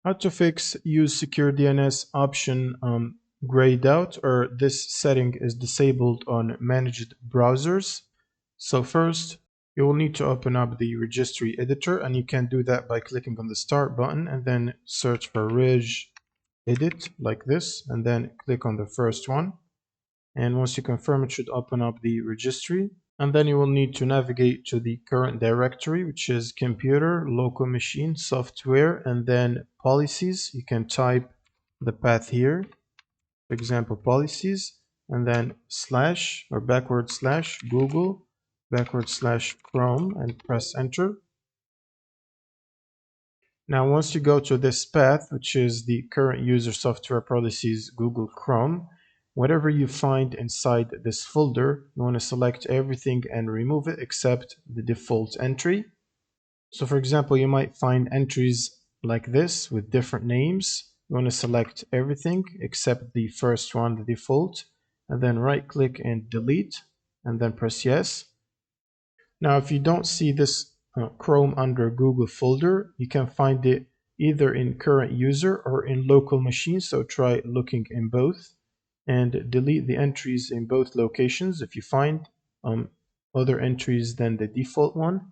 How to fix Use Secure DNS option grayed out, or this setting is disabled on managed browsers. So first, you will need to open up the registry editor, and you can do that by clicking on the start button and then search for regedit like this, and then click on the first one. And once you confirm, it should open up the registry. And then you will need to navigate to the current directory, which is computer, local machine, software, and then policies. You can type the path here, for example, policies, and then slash or backward slash Google, backward slash Chrome, and press enter. Now, once you go to this path, which is the current user software policies Google Chrome, whatever you find inside this folder, you want to select everything and remove it except the default entry. So for example, you might find entries like this with different names. You want to select everything except the first one, the default, and then right click and delete, and then press yes. Now, if you don't see this Chrome under Google folder, you can find it either in current user or in local machine. So try looking in both and delete the entries in both locations if you find other entries than the default one.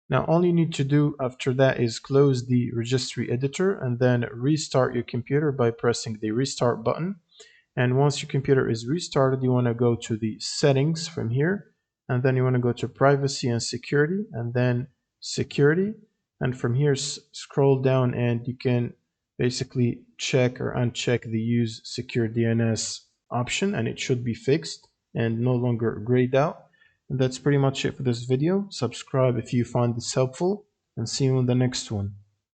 Now, all you need to do after that is close the registry editor and then restart your computer by pressing the restart button. And once your computer is restarted, you want to go to the settings from here, and then you want to go to privacy and security, and then security. And from here, scroll down and you can basically check or uncheck the use secure DNS option, and it should be fixed and no longer grayed out. And that's pretty much it for this video. Subscribe if you find this helpful, and see you in the next one.